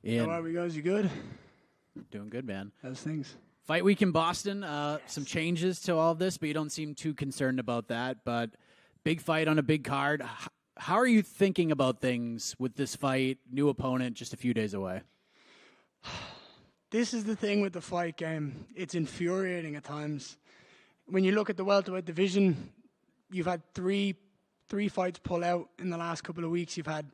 Ian. How are we, guys? You good? Doing good, man. How's things? Fight week in Boston. Some changes to all of this, but you don't seem too concerned about that. But big fight on a big card. How are you thinking about things with this fight? New opponent just a few days away. This is the thing with the fight game. It's infuriating at times. When you look at the welterweight division, you've had three fights pull out in the last couple of weeks. You've had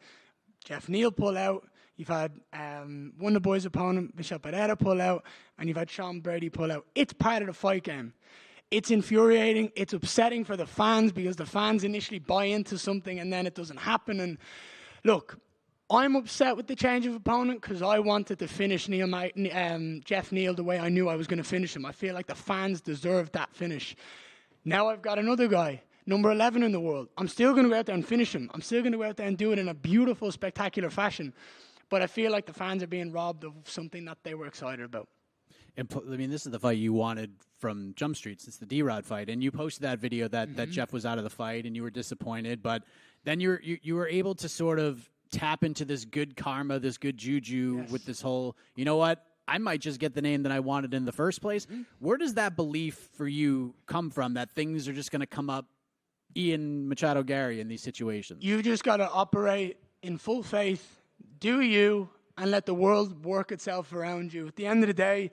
Jeff Neal pull out. You've had one of the boys' opponent, Michel Pereira, pull out. And you've had Sean Brady pull out. It's part of the fight game. It's infuriating. It's upsetting for the fans because the fans initially buy into something and then it doesn't happen. And look, I'm upset with the change of opponent because I wanted to finish Jeff Neal the way I knew I was going to finish him. I feel like the fans deserve that finish. Now I've got another guy, number 11 in the world. I'm still going to go out there and finish him. I'm still going to go out there and do it in a beautiful, spectacular fashion. But I feel like the fans are being robbed of something that they were excited about. And I mean, this is the fight you wanted from Jump Street since the D-Rod fight. And you posted that video that Jeff was out of the fight and you were disappointed. But then you were able to sort of tap into this good karma, this good juju with this whole, you know what, I might just get the name that I wanted in the first place. Where does that belief for you come from that things are just going to come up Ian Machado Garry in these situations? You just got to operate in full faith, do you, and let the world work itself around you. At the end of the day,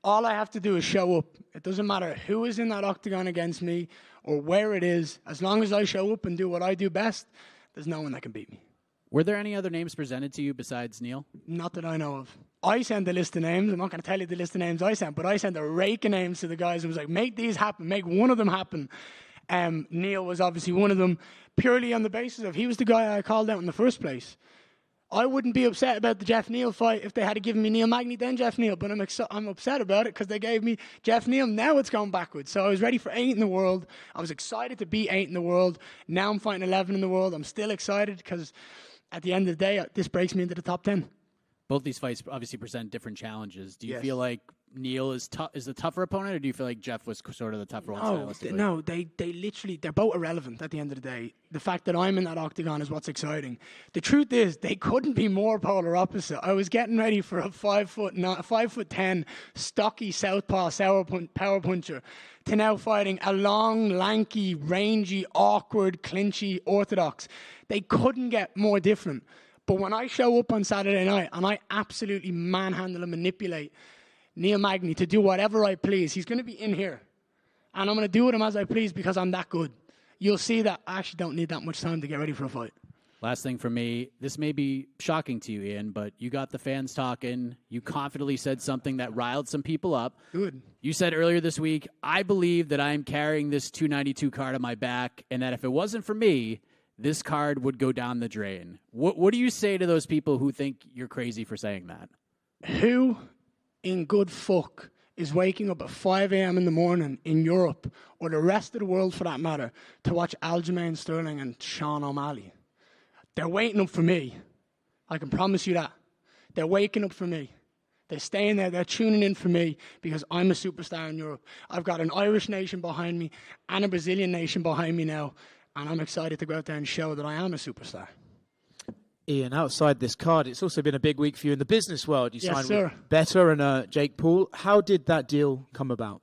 all I have to do is show up. It doesn't matter who is in that octagon against me or where it is. As long as I show up and do what I do best, there's no one that can beat me. Were there any other names presented to you besides Neal? Not that I know of. I sent a list of names. I'm not going to tell you the list of names I sent, but I sent a rake of names to the guys and was like, make these happen. Make one of them happen. Neal was obviously one of them, purely on the basis of he was the guy I called out in the first place. I wouldn't be upset about the Jeff Neal fight if they had given me Neil Magny then Jeff Neal, but I'm upset about it because they gave me Jeff Neal. Now it's gone backwards. So I was ready for 8 in the world. I was excited to beat 8 in the world. Now I'm fighting 11 in the world. I'm still excited because at the end of the day, this breaks me into the top 10. Both these fights obviously present different challenges. Do you Yes. feel like Neal is the tougher opponent, or do you feel like Jeff was sort of the tougher one? No, they literally, they're both irrelevant at the end of the day. The fact that I'm in that octagon is what's exciting. The truth is, they couldn't be more polar opposite. I was getting ready for a 5'10", stocky southpaw power puncher to now fighting a long, lanky, rangy, awkward, clinchy orthodox. They couldn't get more different. But when I show up on Saturday night and I absolutely manhandle and manipulate Neil Magny to do whatever I please, he's going to be in here. And I'm going to do with him as I please because I'm that good. You'll see that I actually don't need that much time to get ready for a fight. Last thing for me, this may be shocking to you, Ian, but you got the fans talking. You confidently said something that riled some people up. Good. You said earlier this week, I believe that I'm carrying this 292 card on my back, and that if it wasn't for me, this card would go down the drain. What do you say to those people who think you're crazy for saying that? Who in good fuck is waking up at 5 a.m. in the morning in Europe, or the rest of the world for that matter, to watch Aljamain Sterling and Sean O'Malley? They're waiting up for me. I can promise you that. They're waking up for me. They're staying there. They're tuning in for me because I'm a superstar in Europe. I've got an Irish nation behind me and a Brazilian nation behind me now. And I'm excited to go out there and show that I am a superstar. Ian, outside this card, it's also been a big week for you in the business world. You signed sir. with Better and Jake Paul. How did that deal come about?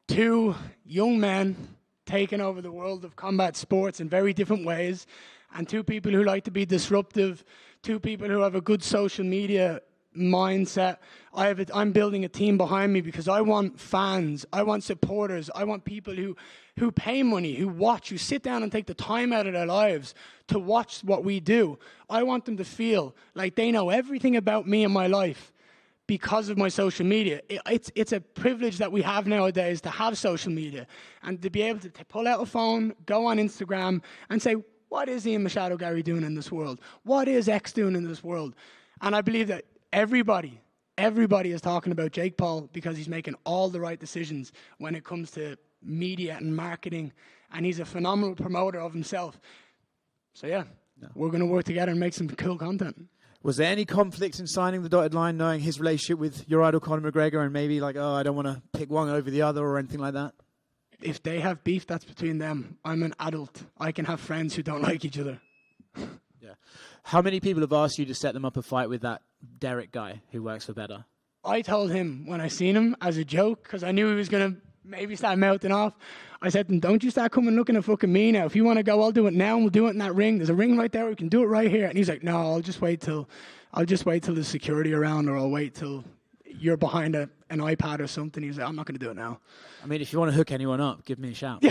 2 young men taking over the world of combat sports in very different ways, and 2 people who like to be disruptive, 2 people who have a good social media mindset. I'm building a team behind me because I want fans, I want supporters, I want people who pay money, who watch, who sit down and take the time out of their lives to watch what we do. I want them to feel like they know everything about me and my life because of my social media. It's a privilege that we have nowadays to have social media and to be able to pull out a phone, go on Instagram and say, what is Ian Machado Garry doing in this world? What is X doing in this world? And I believe that everybody is talking about Jake Paul because he's making all the right decisions when it comes to media and marketing, and he's a phenomenal promoter of himself. So yeah, we're going to work together and make some cool content. Was there any conflict in signing the dotted line, knowing his relationship with your idol Conor McGregor, and maybe like, I don't want to pick one over the other or anything like that? If they have beef, that's between them. I'm an adult. I can have friends who don't like each other. Yeah. Yeah. How many people have asked you to set them up a fight with that Derek guy who works for Better? I told him when I seen him as a joke, because I knew he was going to maybe start mouthing off. I said to him, don't you start coming looking at fucking me now. If you want to go, I'll do it now, and we'll do it in that ring. There's a ring right there. We can do it right here. And he's like, no, I'll just wait till there's security around, or I'll wait till you're behind an iPad or something. He's like, I'm not going to do it now. I mean, if you want to hook anyone up, give me a shout.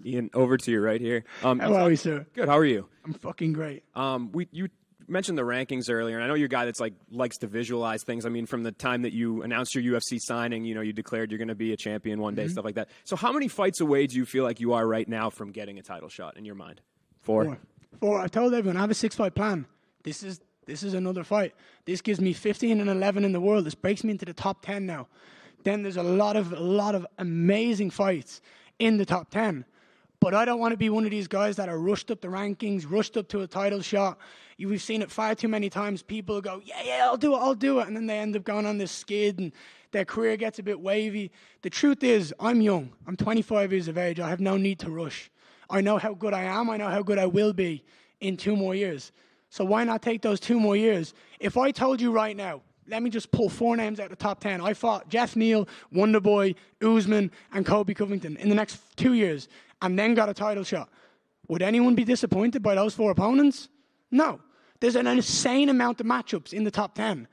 Ian, over to you right here. How are you, sir? Good. How are you? I'm fucking great. You mentioned the rankings earlier, and I know you're a guy that's likes to visualize things. I mean, from the time that you announced your UFC signing, you declared you're going to be a champion one day, stuff like that. So how many fights away do you feel like you are right now from getting a title shot in your mind? Four. I told everyone I have a 6-fight plan. This is another fight. This gives me 15 and 11 in the world. This breaks me into the top 10 now. Then there's a lot of amazing fights in the top 10. But I don't want to be one of these guys that are rushed up the rankings, rushed up to a title shot. We've seen it far too many times. People go, yeah, I'll do it. And then they end up going on this skid and their career gets a bit wavy. The truth is, I'm young. I'm 25 years of age. I have no need to rush. I know how good I am. I know how good I will be in 2 more years. So why not take those 2 more years? If I told you right now, let me just pull 4 names out of the top 10. I fought Jeff Neal, Wonderboy, Usman, and Kobe Covington in the next 2 years, and then got a title shot. Would anyone be disappointed by those 4 opponents? No. There's an insane amount of matchups in the top 10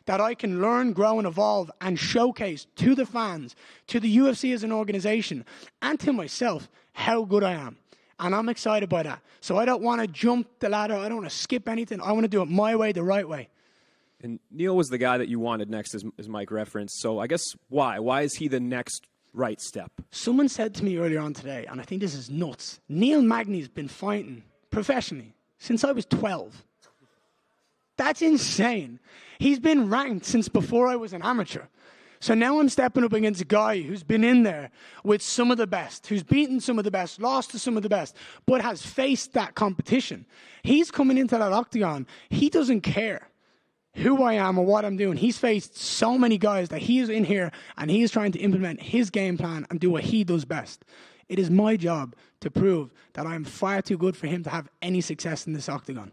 that I can learn, grow, and evolve and showcase to the fans, to the UFC as an organization, and to myself how good I am. And I'm excited by that. So I don't want to jump the ladder. I don't want to skip anything. I want to do it my way, the right way. And Neil was the guy that you wanted next, as Mike referenced. So I guess why? Why is he the next right step? Someone said to me earlier on today, and I think this is nuts, Neil Magny's been fighting professionally since I was 12. That's insane. He's been ranked since before I was an amateur. So now I'm stepping up against a guy who's been in there with some of the best, who's beaten some of the best, lost to some of the best, but has faced that competition. He's coming into that octagon. He doesn't care who I am or what I'm doing. He's faced so many guys that he is in here and he is trying to implement his game plan and do what he does best. It is my job to prove that I'm far too good for him to have any success in this octagon.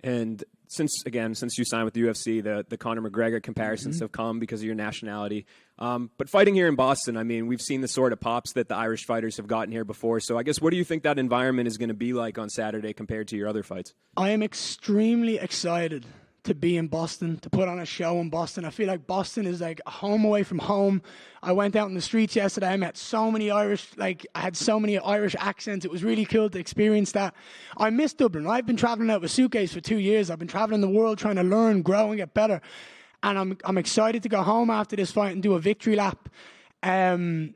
And since you signed with the UFC, the Conor McGregor comparisons have come because of your nationality. But fighting here in Boston, I mean, we've seen the sort of pops that the Irish fighters have gotten here before. So I guess what do you think that environment is going to be like on Saturday compared to your other fights? I am extremely excited to be in Boston, to put on a show in Boston. I feel like Boston is like a home away from home. I went out in the streets yesterday. I met so many Irish, I had so many Irish accents. It was really cool to experience that. I miss Dublin. I've been traveling out with a suitcase for 2 years. I've been traveling the world trying to learn, grow, and get better. And I'm excited to go home after this fight and do a victory lap. I'm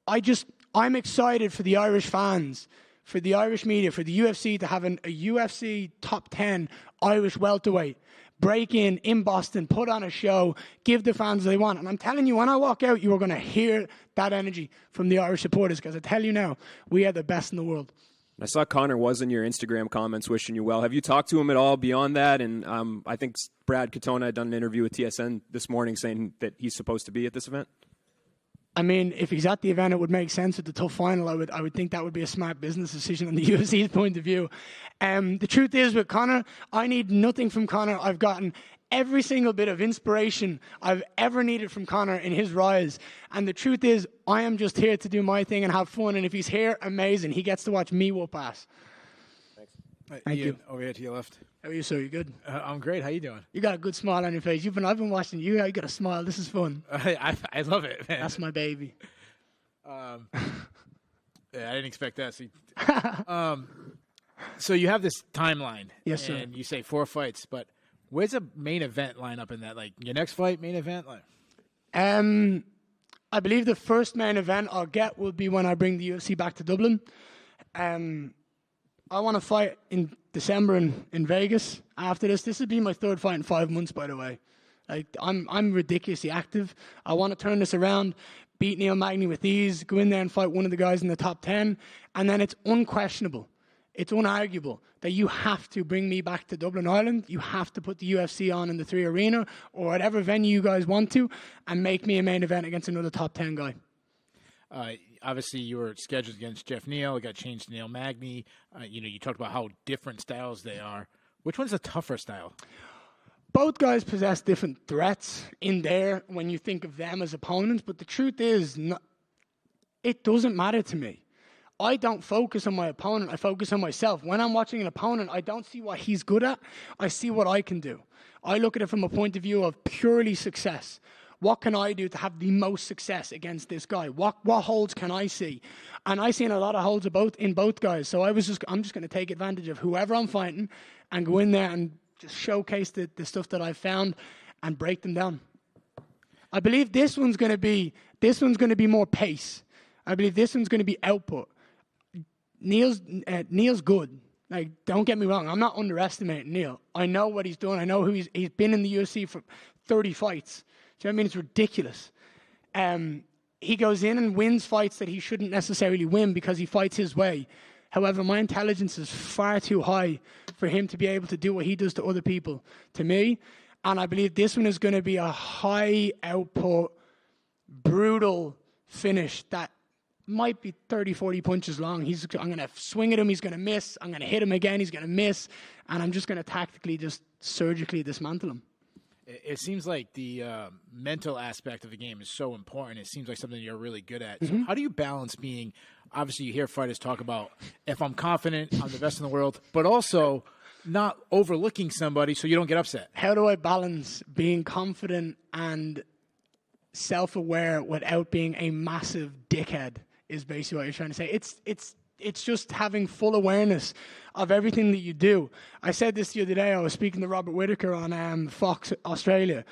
excited for the Irish fans, for the Irish media, for the UFC to have a UFC top 10 Irish welterweight break in Boston, put on a show, give the fans what they want. And I'm telling you, when I walk out, you are going to hear that energy from the Irish supporters, because I tell you now, we are the best in the world. I saw Conor was in your Instagram comments wishing you well. Have you talked to him at all beyond that? And I think Brad Katona had done an interview with TSN this morning saying that he's supposed to be at this event. I mean, if he's at the event, it would make sense with the tough final. I would think that would be a smart business decision on the UFC's point of view. The truth is, with Conor, I need nothing from Conor. I've gotten every single bit of inspiration I've ever needed from Conor in his rise. And the truth is, I am just here to do my thing and have fun. And if he's here, amazing. He gets to watch me whoop ass. Thank you. Over here to your left. How are you, sir? You good? I'm great. How you doing? You got a good smile on your face. I've been watching you. You got a smile. This is fun. I love it, man. That's my baby. Yeah, I didn't expect that. So you have this timeline. Yes, sir. And you say 4 fights, but where's a main event line up in that? Like your next fight, main event? I believe the first main event I'll get will be when I bring the UFC back to Dublin. I want to fight in December in Vegas after this. This would be my 3rd fight in 5 months, by the way. I'm ridiculously active. I want to turn this around, beat Neil Magny with ease, go in there and fight one of the guys in the top 10, and then it's unquestionable. It's unarguable that you have to bring me back to Dublin, Ireland. You have to put the UFC on in the 3 Arena or whatever venue you guys want to and make me a main event against another top 10 guy. obviously you were scheduled against Jeff Neal. It got changed to Neil Magny. You talked about how different styles they are. Which one's a tougher style? Both guys possess different threats in there when you think of them as opponents, but the truth is, it doesn't matter to me. I don't focus on my opponent. I focus on myself. When I'm watching an opponent, I don't see what he's good at. I see what I can do. I look at it from a point of view of purely success. What can I do to have the most success against this guy? What holds can I see? And I seen a lot of holds in both guys. So I'm just going to take advantage of whoever I'm fighting and go in there and just showcase the stuff that I've found and break them down. I believe this one's going to be more pace. I believe this one's going to be output. Neil's good. Like, don't get me wrong. I'm not underestimating Neil. I know what he's done. I know who he's been in the UFC for 30 fights. Do you know what I mean? It's ridiculous. He goes in and wins fights that he shouldn't necessarily win because he fights his way. However, my intelligence is far too high for him to be able to do what he does to other people, to me. And I believe this one is going to be a high output, brutal finish that might be 30, 40 punches long. I'm going to swing at him. He's going to miss. I'm going to hit him again. He's going to miss. And I'm just going to tactically, just surgically dismantle him. It seems like the mental aspect of the game is so important. It seems like something you're really good at. So how do you balance being, obviously you hear fighters talk about, if I'm confident, I'm the best in the world, but also not overlooking somebody so you don't get upset? How do I balance being confident and self-aware without being a massive dickhead is basically what you're trying to say. It's just having full awareness of everything that you do. I said this the other day. I was speaking to Robert Whittaker on Fox Australia.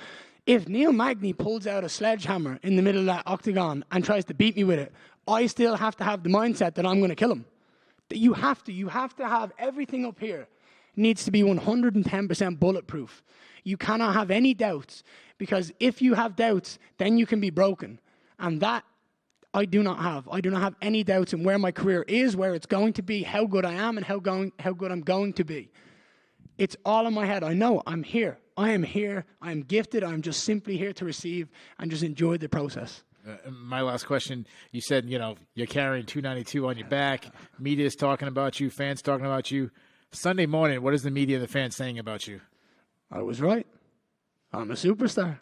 If Neil Magny pulls out a sledgehammer in the middle of that octagon and tries to beat me with it, I still have to have the mindset that I'm going to kill him. You have to have everything up here. It needs to be 110% bulletproof. You cannot have any doubts, because if you have doubts, then you can be broken. And that I do not have. I do not have any doubts in where my career is, where it's going to be, how good I am, and how good I'm going to be. It's all in my head. I know I'm here. I am here. I am gifted. I'm just simply here to receive and just enjoy the process. My last question, you said, you're carrying 292 on your back. Media's talking about you. Fans talking about you. Sunday morning, what is the media and the fans saying about you? I was right. I'm a superstar.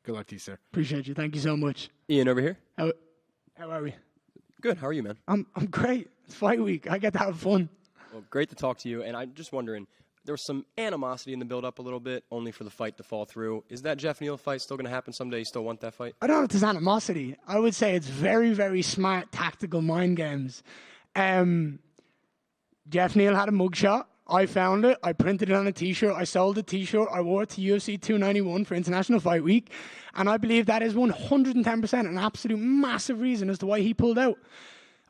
Good luck to you, sir. Appreciate you. Thank you so much. Ian over here. How are we? Good. How are you, man? I'm great. It's fight week. I get to have fun. Well, great to talk to you. And I'm just wondering, there was some animosity in the build-up a little bit, only for the fight to fall through. Is that Jeff Neal fight still going to happen someday? You still want that fight? I don't know if there's animosity. I would say it's very, very smart tactical mind games. Jeff Neal had a mugshot. I found it. I printed it on a T-shirt. I sold the T-shirt. I wore it to UFC 291 for International Fight Week. And I believe that is 110% an absolute massive reason as to why he pulled out.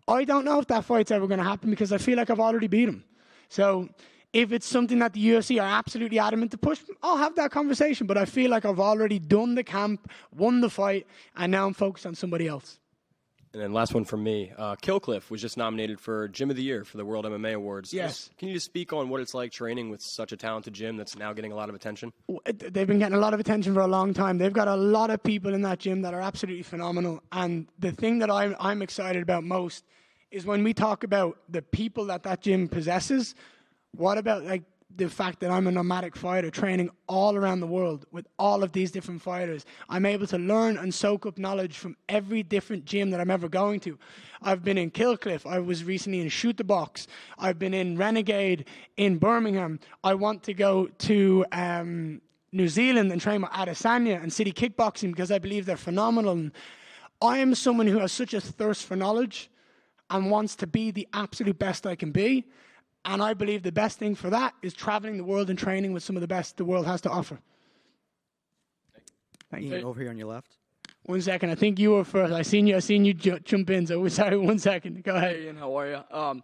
I don't know if that fight's ever going to happen because I feel like I've already beat him. So if it's something that the UFC are absolutely adamant to push, I'll have that conversation. But I feel like I've already done the camp, won the fight, and now I'm focused on somebody else. And then last one from me. Killcliff was just nominated for Gym of the Year for the World MMA Awards. Yes. Can you just speak on what it's like training with such a talented gym that's now getting a lot of attention? They've been getting a lot of attention for a long time. They've got a lot of people in that gym that are absolutely phenomenal. And the thing that I'm excited about most is when we talk about the people that gym possesses, what about the fact that I'm a nomadic fighter training all around the world with all of these different fighters. I'm able to learn and soak up knowledge from every different gym that I'm ever going to. I've been in Killcliff. I was recently in Shoot the Box. I've been in Renegade in Birmingham. I want to go to New Zealand and train with Adesanya and City Kickboxing because I believe they're phenomenal. And I am someone who has such a thirst for knowledge and wants to be the absolute best I can be. And I believe the best thing for that is traveling the world and training with some of the best the world has to offer. Thank you. Over here on your left. 1 second. I think you were first. I seen you jump in. So sorry. 1 second. Go ahead. Hey, Ian, how are you?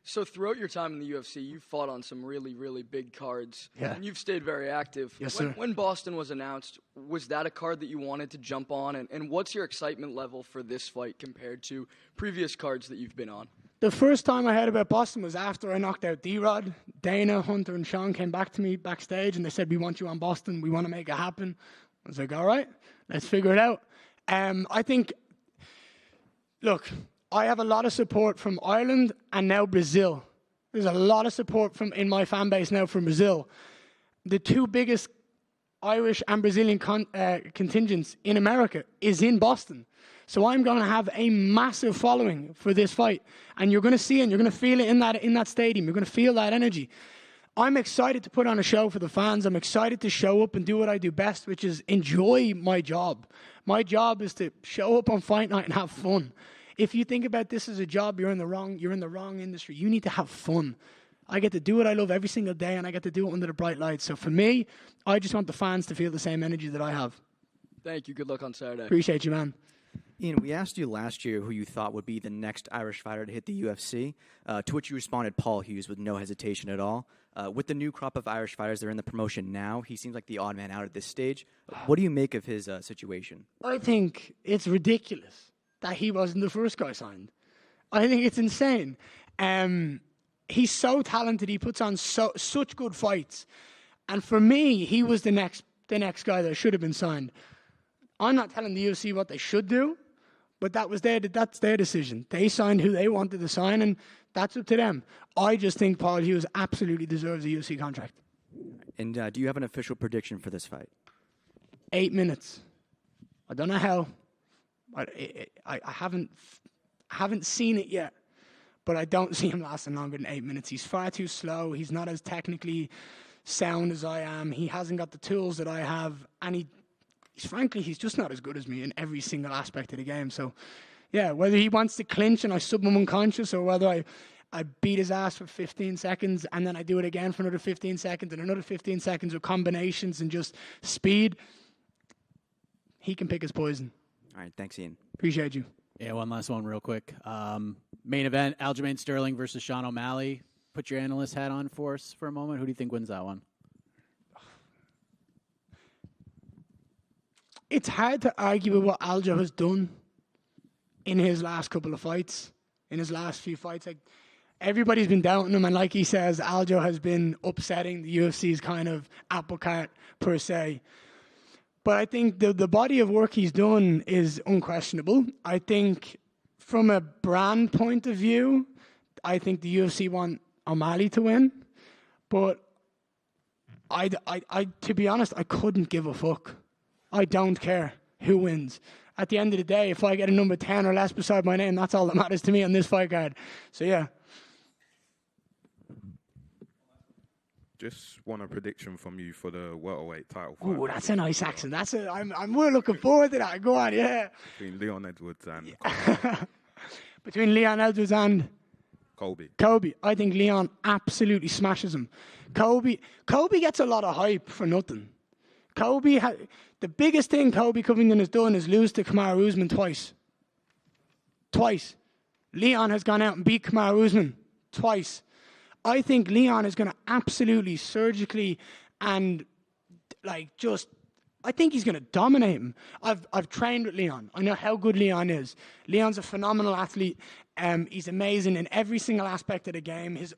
So throughout your time in the UFC, you fought on some really, really big cards. Yeah. And you've stayed very active. Yes, sir. When Boston was announced, was that a card that you wanted to jump on? And what's your excitement level for this fight compared to previous cards that you've been on? The first time I heard about Boston was after I knocked out D-Rod. Dana, Hunter, and Sean came back to me backstage, and they said, we want you on Boston. We want to make it happen. I was like, all right, let's figure it out. I think, look, I have a lot of support from Ireland and now Brazil. There's a lot of support in my fan base now from Brazil. The two biggest Irish and Brazilian contingents in America is in Boston. So I'm going to have a massive following for this fight. And you're going to see it and you're going to feel it in that stadium. You're going to feel that energy. I'm excited to put on a show for the fans. I'm excited to show up and do what I do best, which is enjoy my job. My job is to show up on fight night and have fun. If you think about this as a job, you're in the wrong industry. You need to have fun. I get to do what I love every single day, and I get to do it under the bright lights. So for me, I just want the fans to feel the same energy that I have. Thank you. Good luck on Saturday. Appreciate you, man. Ian, we asked you last year who you thought would be the next Irish fighter to hit the UFC, to which you responded Paul Hughes with no hesitation at all. With the new crop of Irish fighters that are in the promotion now, he seems like the odd man out at this stage. What do you make of his situation? I think it's ridiculous that he wasn't the first guy signed. I think it's insane. He's so talented. He puts on such good fights. And for me, he was the next guy that should have been signed. I'm not telling the UFC what they should do, but that's their decision. They signed who they wanted to sign, and that's up to them. I just think Paul Hughes absolutely deserves a UFC contract. And do you have an official prediction for this fight? 8 minutes. I don't know how. I haven't seen it yet, but I don't see him lasting longer than 8 minutes. He's far too slow. He's not as technically sound as I am. He hasn't got the tools that I have, and he's just not as good as me in every single aspect of the game. So, yeah, whether he wants to clinch and I sub him unconscious, or whether I beat his ass for 15 seconds and then I do it again for another 15 seconds and another 15 seconds with combinations and just speed, he can pick his poison. All right, thanks, Ian. Appreciate you. Yeah, one last one real quick. Main event, Aljamain Sterling versus Sean O'Malley. Put your analyst hat on for us for a moment. Who do you think wins that one? It's hard to argue with what Aljo has done in his last couple of fights, in his last few fights. Like, everybody's been doubting him, and like he says, Aljo has been upsetting the UFC's kind of apple cart, per se. But I think the body of work he's done is unquestionable. I think from a brand point of view, I think the UFC want O'Malley to win. But I to be honest, I couldn't give a fuck. I don't care who wins. At the end of the day, if I get a number 10 or less beside my name, that's all that matters to me on this fight card. So, yeah. Just want a prediction from you for the welterweight title fight. Ooh, that's a nice accent. We're looking forward to that. Go on, yeah. Between Leon Edwards and Between Leon Edwards and Colby. I think Leon absolutely smashes him. Colby gets a lot of hype for nothing. The biggest thing Colby Covington has done is lose to Kamaru Usman twice. Leon has gone out and beat Kamaru Usman twice. I think Leon is going to absolutely surgically and I think he's going to dominate him. I've trained with Leon. I know how good Leon is. Leon's a phenomenal athlete. He's amazing in every single aspect of the game. His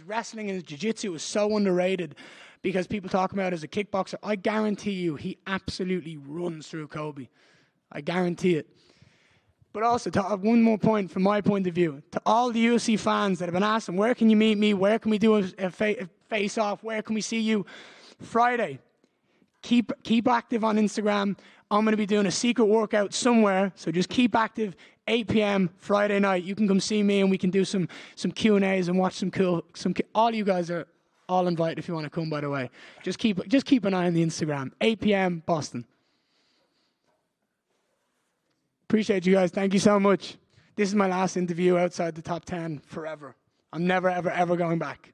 wrestling and his jiu-jitsu is so underrated because people talk about it as a kickboxer. I guarantee you he absolutely runs through Colby. I guarantee it. But also, to have one more point from my point of view, to all the UFC fans that have been asking, where can you meet me? Where can we do a face-off? Where can we see you? Friday. Keep active on Instagram. I'm going to be doing a secret workout somewhere, so just keep active. 8 p.m. Friday night. You can come see me, and we can do some Q&As and watch some cool. All you guys are all invited if you want to come. By the way, just keep an eye on the Instagram. 8 p.m. Boston. Appreciate you guys. Thank you so much. This is my last interview outside the top 10 forever. I'm never, ever, ever going back.